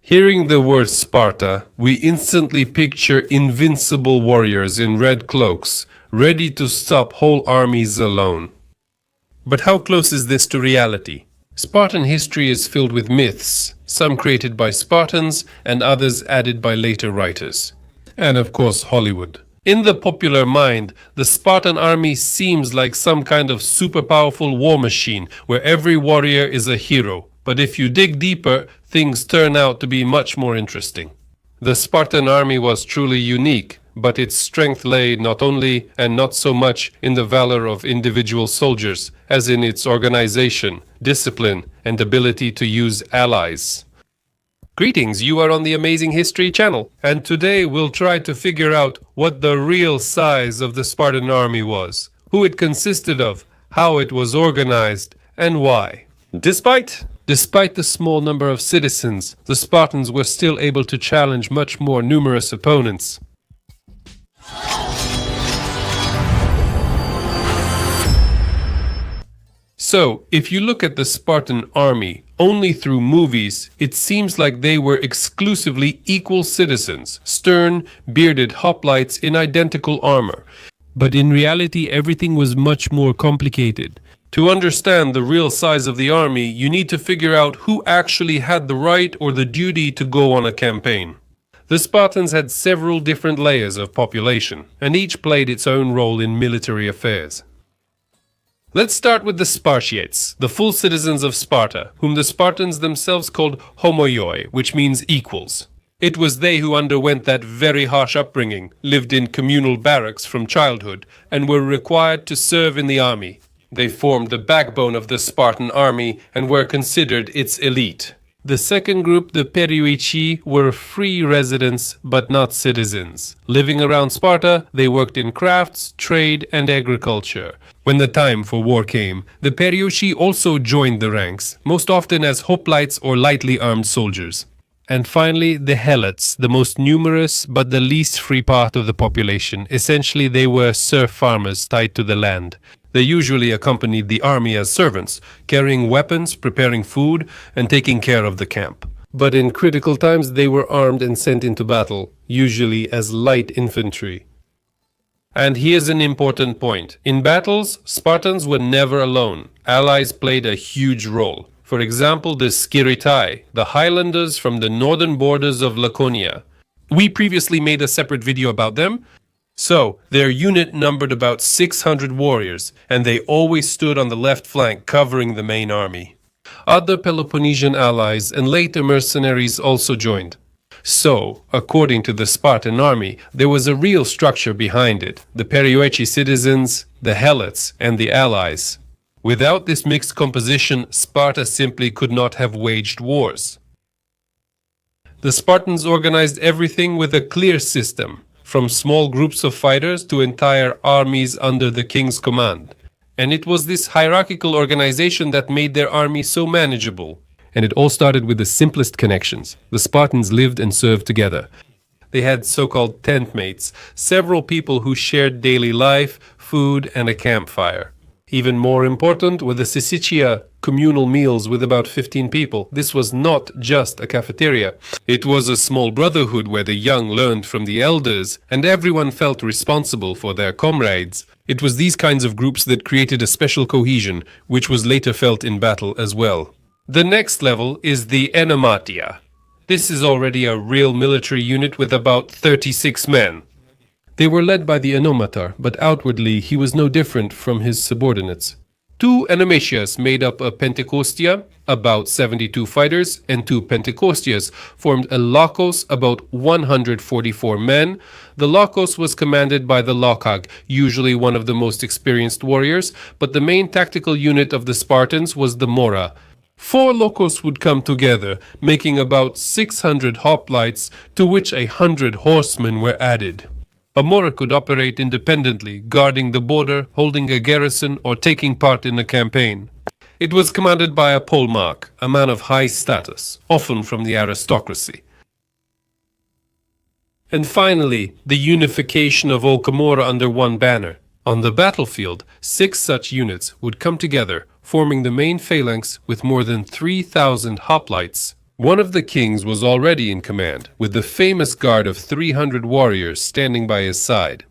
Hearing the word Sparta, we instantly picture invincible warriors in red cloaks, ready to stop whole armies alone. But how close is this to reality? Spartan history is filled with myths, some created by Spartans and others added by later writers. And of course, Hollywood. In the popular mind, the Spartan army seems like some kind of super powerful war machine where every warrior is a hero. But if you dig deeper, things turn out to be much more interesting. The Spartan army was truly unique, but its strength lay not only and not so much in the valor of individual soldiers, as in its organization, discipline, and ability to use allies. Greetings, you are on the Amazing History channel, and today we'll try to figure out what the real size of the Spartan army was, who it consisted of, how it was organized, and why. Despite the small number of citizens, the Spartans were still able to challenge much more numerous opponents. So, if you look at the Spartan army only through movies, it seems like they were exclusively equal citizens, stern, bearded hoplites in identical armor. But in reality, everything was much more complicated. To understand the real size of the army, you need to figure out who actually had the right or the duty to go on a campaign. The Spartans had several different layers of population, and each played its own role in military affairs. Let's start with the Spartiates, the full citizens of Sparta, whom the Spartans themselves called homoioi, which means equals. It was they who underwent that very harsh upbringing, lived in communal barracks from childhood, and were required to serve in the army. They formed the backbone of the Spartan army and were considered its elite. The second group, the Perioeci, were free residents but not citizens. Living around Sparta, they worked in crafts, trade, and agriculture. When the time for war came, the Perioeci also joined the ranks, most often as hoplites or lightly armed soldiers. And finally, the Helots, the most numerous but the least free part of the population. Essentially, they were serf farmers tied to the land. They usually accompanied the army as servants, carrying weapons, preparing food, and taking care of the camp. But in critical times, they were armed and sent into battle, usually as light infantry. And here's an important point. In battles, Spartans were never alone. Allies played a huge role. For example, the Skiritai, the highlanders from the northern borders of Laconia. We previously made a separate video about them. So, their unit numbered about 600 warriors, and they always stood on the left flank covering the main army. Other Peloponnesian allies and later mercenaries also joined. So, according to the Spartan army, there was a real structure behind it: the Perioeci citizens, the Helots, and the allies. Without this mixed composition, Sparta simply could not have waged wars. The Spartans organized everything with a clear system, from small groups of fighters to entire armies under the king's command. And it was this hierarchical organization that made their army so manageable. And it all started with the simplest connections. The Spartans lived and served together. They had so-called tent mates, several people who shared daily life, food, and a campfire. Even more important were the syssitia, communal meals with about 15 people. This was not just a cafeteria. It was a small brotherhood where the young learned from the elders, and everyone felt responsible for their comrades. It was these kinds of groups that created a special cohesion, which was later felt in battle as well. The next level is the enomatia. This is already a real military unit with about 36 men. They were led by the enomator, but outwardly he was no different from his subordinates. Two enomatias made up a Pentecostia, about 72 fighters, and two Pentecostias formed a Lokos, about 144 men. The Lokos was commanded by the Lokag, usually one of the most experienced warriors, but the main tactical unit of the Spartans was the Mora. 4 Lokos would come together, making about 600 hoplites, to which 100 horsemen were added. A Mora could operate independently, guarding the border, holding a garrison, or taking part in a campaign. It was commanded by a polmarch, a man of high status, often from the aristocracy. And finally, the unification of all Camorra under one banner. On the battlefield, 6 such units would come together, forming the main phalanx with more than 3,000 hoplites. One of the kings was already in command, with the famous guard of 300 warriors standing by his side.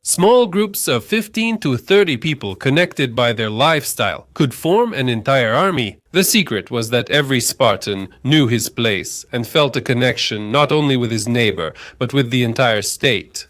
Small groups of 15 to 30 people connected by their lifestyle could form an entire army. The secret was that every Spartan knew his place and felt a connection not only with his neighbor, but with the entire state.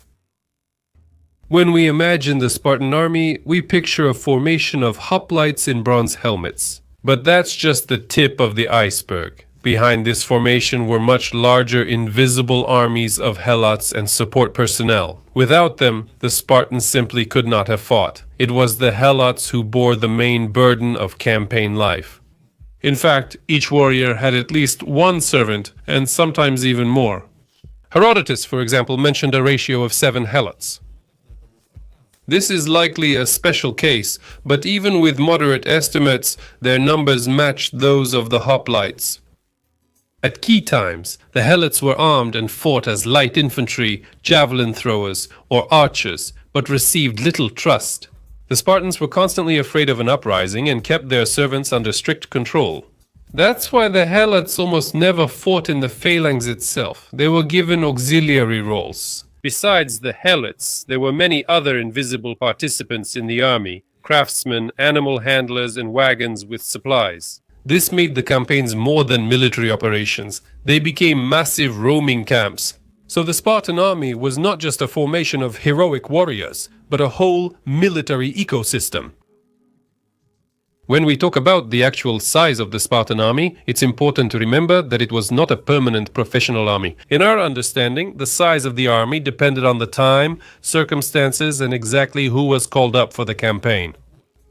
When we imagine the Spartan army, we picture a formation of hoplites in bronze helmets. But that's just the tip of the iceberg. Behind this formation were much larger invisible armies of helots and support personnel. Without them, the Spartans simply could not have fought. It was the helots who bore the main burden of campaign life. In fact, each warrior had at least one servant, and sometimes even more. Herodotus, for example, mentioned a ratio of 7 helots. This is likely a special case, but even with moderate estimates, their numbers matched those of the hoplites. At key times, the helots were armed and fought as light infantry, javelin throwers, or archers, but received little trust. The Spartans were constantly afraid of an uprising and kept their servants under strict control. That's why the helots almost never fought in the phalanx itself. They were given auxiliary roles. Besides the helots, there were many other invisible participants in the army: craftsmen, animal handlers, and wagons with supplies. This made the campaigns more than military operations. They became massive roaming camps. So the Spartan army was not just a formation of heroic warriors, but a whole military ecosystem. When we talk about the actual size of the Spartan army, it's important to remember that it was not a permanent professional army. In our understanding, the size of the army depended on the time, circumstances, and exactly who was called up for the campaign.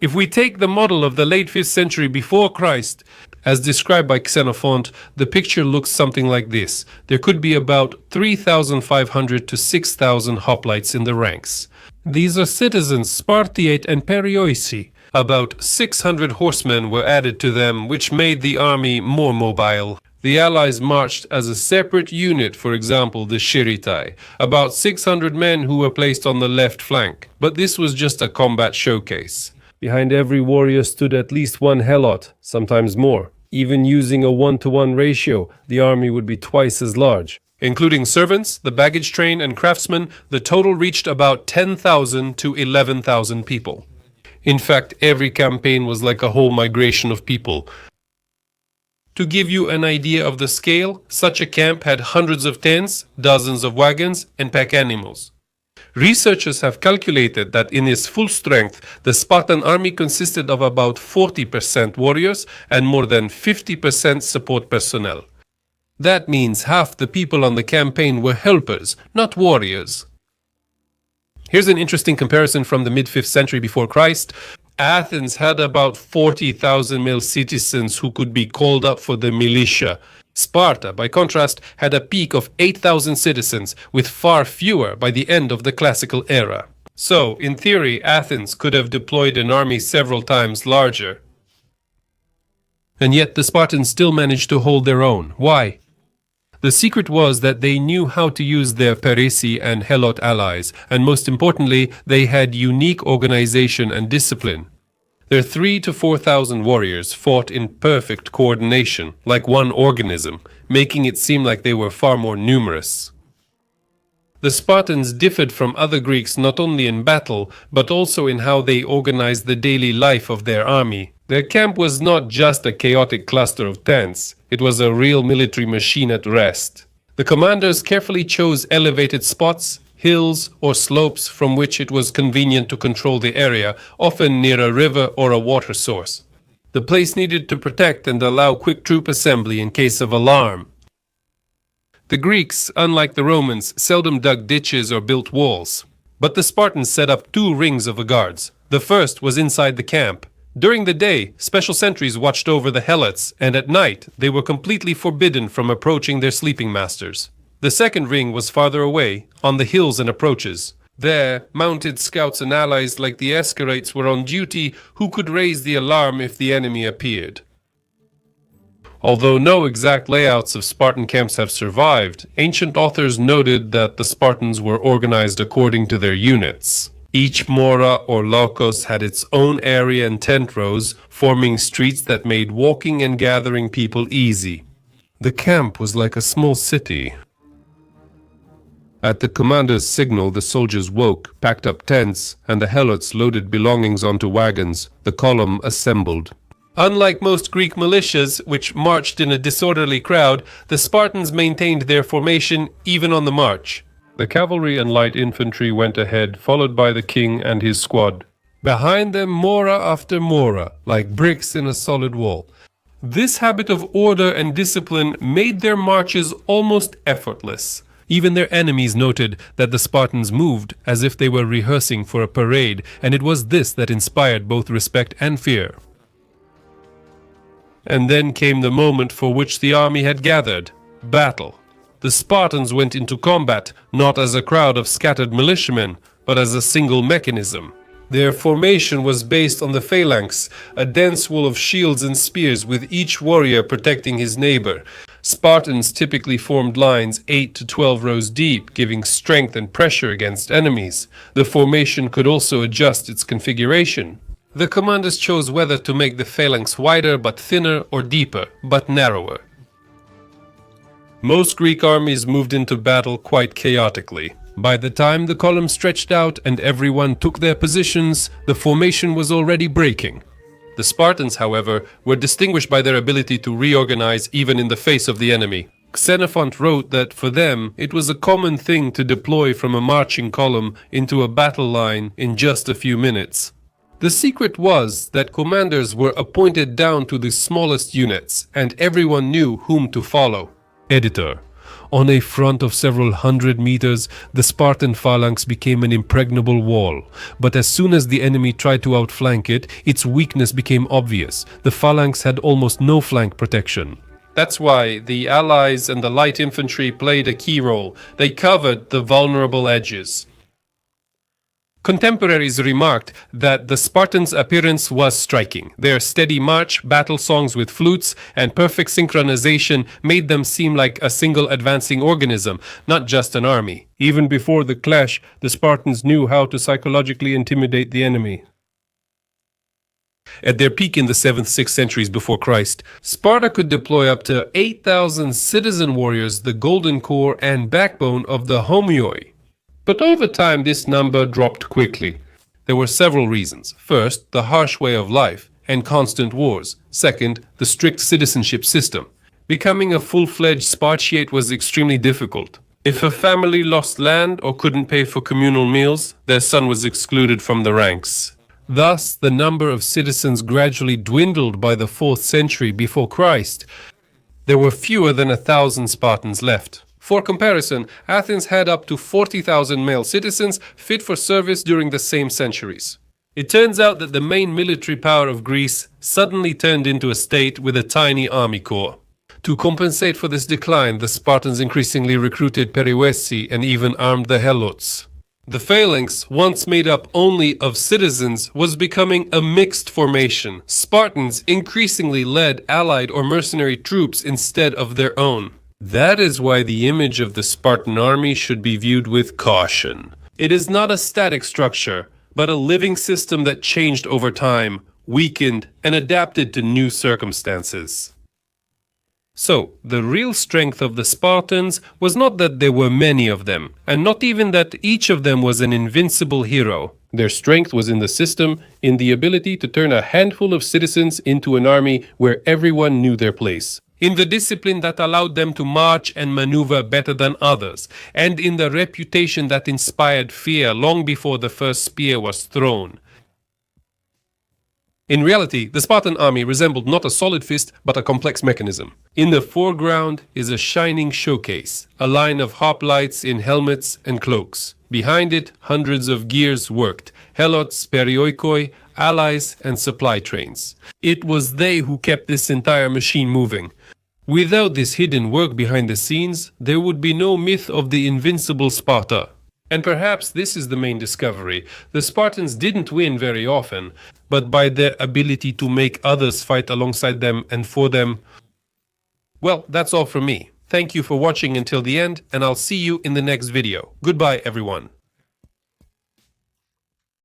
If we take the model of the late 5th century before Christ, as described by Xenophon, the picture looks something like this. There could be about 3,500 to 6,000 hoplites in the ranks. These are citizens, Spartiate and Perioeci. About 600 horsemen were added to them, which made the army more mobile. The allies marched as a separate unit, for example, the Shiritai, about 600 men who were placed on the left flank. But this was just a combat showcase. Behind every warrior stood at least one helot, sometimes more. Even using a 1-to-1 ratio, the army would be twice as large. Including servants, the baggage train, and craftsmen, the total reached about 10,000 to 11,000 people. In fact, every campaign was like a whole migration of people. To give you an idea of the scale, such a camp had hundreds of tents, dozens of wagons, and pack animals. Researchers have calculated that in its full strength, the Spartan army consisted of about 40% warriors and more than 50% support personnel. That means half the people on the campaign were helpers, not warriors. Here's an interesting comparison from the mid-5th century before Christ. Athens had about 40,000 male citizens who could be called up for the militia. Sparta, by contrast, had a peak of 8,000 citizens, with far fewer by the end of the classical era. So, in theory, Athens could have deployed an army several times larger. And yet the Spartans still managed to hold their own. Why? The secret was that they knew how to use their Peresi and Helot allies, and most importantly, they had unique organization and discipline. Their 3,000 to 4,000 warriors fought in perfect coordination, like one organism, making it seem like they were far more numerous. The Spartans differed from other Greeks not only in battle, but also in how they organized the daily life of their army. Their camp was not just a chaotic cluster of tents, it was a real military machine at rest. The commanders carefully chose elevated spots, hills, or slopes from which it was convenient to control the area, often near a river or a water source. The place needed to protect and allow quick troop assembly in case of alarm. The Greeks, unlike the Romans, seldom dug ditches or built walls. But the Spartans set up 2 rings of guards. The first was inside the camp. During the day, special sentries watched over the helots, and at night they were completely forbidden from approaching their sleeping masters. The second ring was farther away, on the hills and approaches. There, mounted scouts and allies like the Escarates were on duty, who could raise the alarm if the enemy appeared. Although no exact layouts of Spartan camps have survived, ancient authors noted that the Spartans were organized according to their units. Each mora or lokos had its own area and tent rows, forming streets that made walking and gathering people easy. The camp was like a small city. At the commander's signal, the soldiers woke, packed up tents, and the helots loaded belongings onto wagons. The column assembled. Unlike most Greek militias, which marched in a disorderly crowd, the Spartans maintained their formation even on the march. The cavalry and light infantry went ahead, followed by the king and his squad. Behind them, mora after mora, like bricks in a solid wall. This habit of order and discipline made their marches almost effortless. Even their enemies noted that the Spartans moved as if they were rehearsing for a parade, and it was this that inspired both respect and fear. And then came the moment for which the army had gathered: battle. The Spartans went into combat not as a crowd of scattered militiamen, but as a single mechanism. Their formation was based on the phalanx, a dense wall of shields and spears with each warrior protecting his neighbor. Spartans typically formed lines 8 to 12 rows deep, giving strength and pressure against enemies. The formation could also adjust its configuration. The commanders chose whether to make the phalanx wider but thinner or deeper but narrower. Most Greek armies moved into battle quite chaotically. By the time the column stretched out and everyone took their positions, the formation was already breaking. The Spartans, however, were distinguished by their ability to reorganize even in the face of the enemy. Xenophon wrote that for them it was a common thing to deploy from a marching column into a battle line in just a few minutes. The secret was that commanders were appointed down to the smallest units, and everyone knew whom to follow. Editor. On a front of several hundred meters, the Spartan phalanx became an impregnable wall. But as soon as the enemy tried to outflank it, its weakness became obvious. The phalanx had almost no flank protection. That's why the allies and the light infantry played a key role. They covered the vulnerable edges. Contemporaries remarked that the Spartans' appearance was striking. Their steady march, battle songs with flutes, and perfect synchronization made them seem like a single advancing organism, not just an army. Even before the clash, the Spartans knew how to psychologically intimidate the enemy. At their peak in the 7th-6th centuries before Christ, Sparta could deploy up to 8,000 citizen warriors, the golden core and backbone of the homioi. But over time, this number dropped quickly. There were several reasons. First, the harsh way of life and constant wars. Second, the strict citizenship system. Becoming a full-fledged Spartiate was extremely difficult. If a family lost land or couldn't pay for communal meals, their son was excluded from the ranks. Thus, the number of citizens gradually dwindled by the 4th century before Christ. There were fewer than 1,000 Spartans left. For comparison, Athens had up to 40,000 male citizens fit for service during the same centuries. It turns out that the main military power of Greece suddenly turned into a state with a tiny army corps. To compensate for this decline, the Spartans increasingly recruited periwesi and even armed the helots. The phalanx, once made up only of citizens, was becoming a mixed formation. Spartans increasingly led allied or mercenary troops instead of their own. That is why the image of the Spartan army should be viewed with caution. It is not a static structure, but a living system that changed over time, weakened, and adapted to new circumstances. So, the real strength of the Spartans was not that there were many of them, and not even that each of them was an invincible hero. Their strength was in the system, in the ability to turn a handful of citizens into an army where everyone knew their place. In the discipline that allowed them to march and maneuver better than others, and in the reputation that inspired fear long before the first spear was thrown. In reality, the Spartan army resembled not a solid fist, but a complex mechanism. In the foreground is a shining showcase, a line of hoplites in helmets and cloaks. Behind it, hundreds of gears worked, helots, perioikoi, allies, and supply trains. It was they who kept this entire machine moving. Without this hidden work behind the scenes, there would be no myth of the invincible Sparta. And perhaps this is the main discovery. The Spartans didn't win very often, but by their ability to make others fight alongside them and for them. Well, that's all from me. Thank you for watching until the end, and I'll see you in the next video. Goodbye, everyone.